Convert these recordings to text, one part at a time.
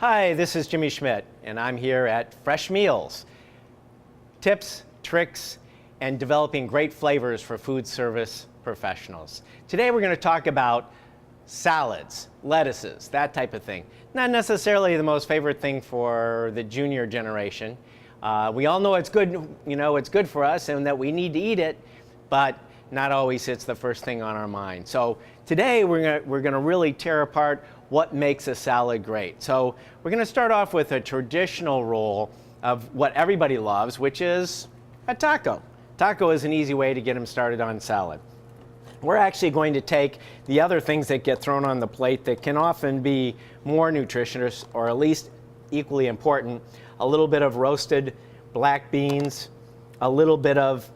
Hi, this is Jimmy Schmidt, and I'm here at Fresh Meals. Tips, tricks, and developing great flavors for food service professionals. Today we're going to talk about salads, lettuces, that type of thing. Not necessarily the most favorite thing for the junior generation. We all know it's good, it's good for us and that we need to eat it, but not always it's the first thing on our mind. So today we're going to really tear apart what makes a salad great. So we're going to start off with a traditional roll of what everybody loves, which is a taco. Taco is an easy way to get them started on salad. We're actually going to take the other things that get thrown on the plate that can often be more nutritious or at least equally important. A little bit of roasted black beans, a little bit of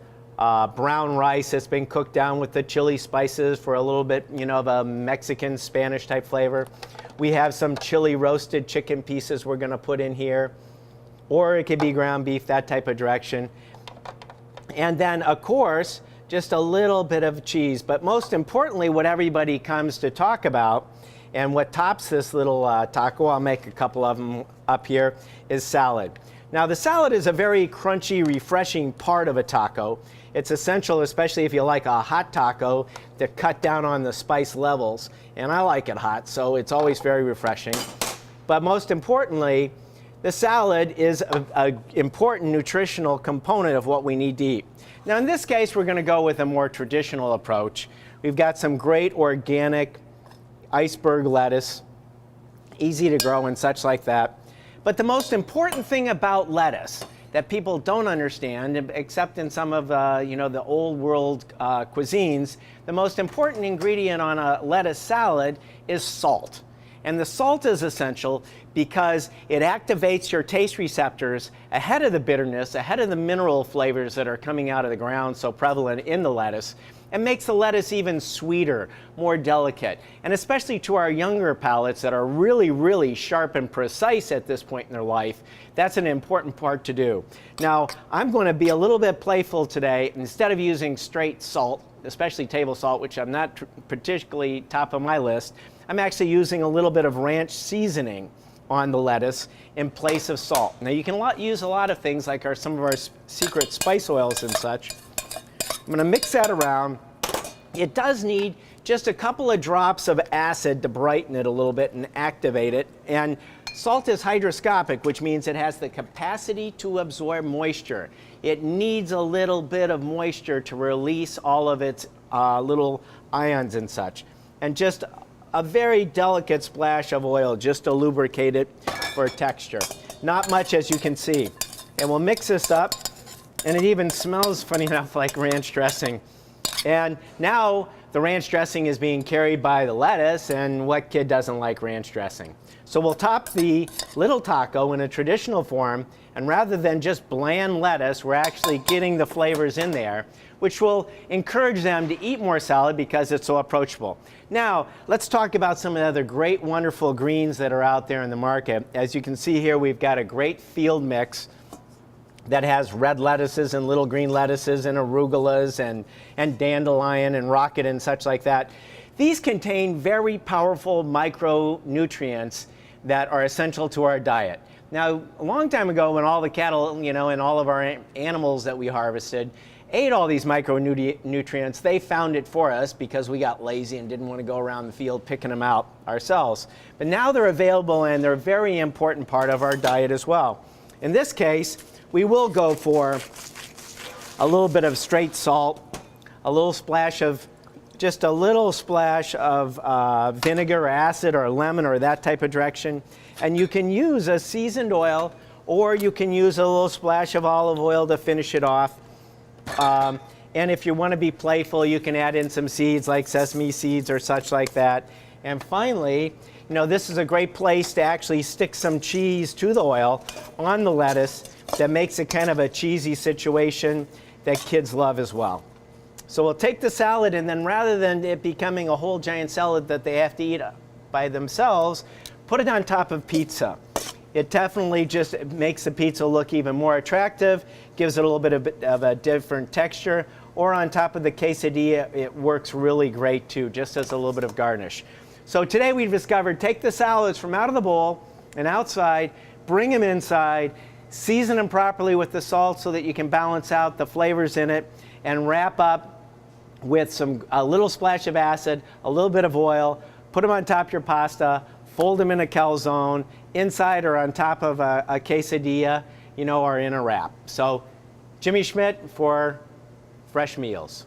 brown rice that's been cooked down with the chili spices for a little bit, of a Mexican, Spanish type flavor. We have some chili roasted chicken pieces we're going to put in here, or it could be ground beef, that type of direction. And then, of course, just a little bit of cheese. But most importantly, what everybody comes to talk about and what tops this little taco, I'll make a couple of them up here, is salad. Now, the salad is a very crunchy, refreshing part of a taco. It's essential, especially if you like a hot taco, to cut down on the spice levels. And I like it hot, so it's always very refreshing. But most importantly, the salad is an important nutritional component of what we need to eat. Now, in this case, we're going to go with a more traditional approach. We've got some great organic iceberg lettuce, easy to grow and such like that. But the most important thing about lettuce that people don't understand, except in some of the old world cuisines, the most important ingredient on a lettuce salad is salt. And the salt is essential because it activates your taste receptors ahead of the bitterness, ahead of the mineral flavors that are coming out of the ground so prevalent in the lettuce, and makes the lettuce even sweeter, more delicate. And especially to our younger palates that are really, really sharp and precise at this point in their life, that's an important part to do. Now, I'm going to be a little bit playful today. Instead of using straight salt, especially table salt, which I'm not particularly top of my list, I'm actually using a little bit of ranch seasoning on the lettuce in place of salt. Now, you can use a lot of things like some of our secret spice oils and such. I'm going to mix that around. It does need just a couple of drops of acid to brighten it a little bit and activate it. And salt is hygroscopic, which means it has the capacity to absorb moisture. It needs a little bit of moisture to release all of its little ions and such. And just a very delicate splash of oil just to lubricate it for texture. Not much, as you can see. And we'll mix this up. And it even smells, funny enough, like ranch dressing. And now the ranch dressing is being carried by the lettuce, and what kid doesn't like ranch dressing? So we'll top the little taco in a traditional form, and rather than just bland lettuce, we're actually getting the flavors in there, which will encourage them to eat more salad because it's so approachable. Now, let's talk about some of the other great, wonderful greens that are out there in the market. As you can see here, we've got a great field mix that has red lettuces and little green lettuces and arugulas and dandelion and rocket and such like that. These contain very powerful micronutrients that are essential to our diet. Now, a long time ago when all the cattle, and all of our animals that we harvested ate all these micronutrients, they found it for us because we got lazy and didn't want to go around the field picking them out ourselves. But now they're available and they're a very important part of our diet as well. In this case, we will go for a little bit of straight salt, just a little splash of vinegar or acid or lemon or that type of direction. And you can use a seasoned oil, or you can use a little splash of olive oil to finish it off. And if you want to be playful, you can add in some seeds like sesame seeds or such like that. And finally, this is a great place to actually stick some cheese to the oil on the lettuce that makes it kind of a cheesy situation that kids love as well. So we'll take the salad, and then rather than it becoming a whole giant salad that they have to eat by themselves, put it on top of pizza. It definitely just makes the pizza look even more attractive, gives it a little bit of a different texture, or on top of the quesadilla, it works really great too, just as a little bit of garnish. So today we've discovered, take the salads from out of the bowl, and outside, bring them inside, season them properly with the salt so that you can balance out the flavors in it, and wrap up with a little splash of acid, a little bit of oil, put them on top of your pasta, fold them in a calzone, inside or on top of a quesadilla, or in a wrap. So, Jimmy Schmidt for Fresh Meals.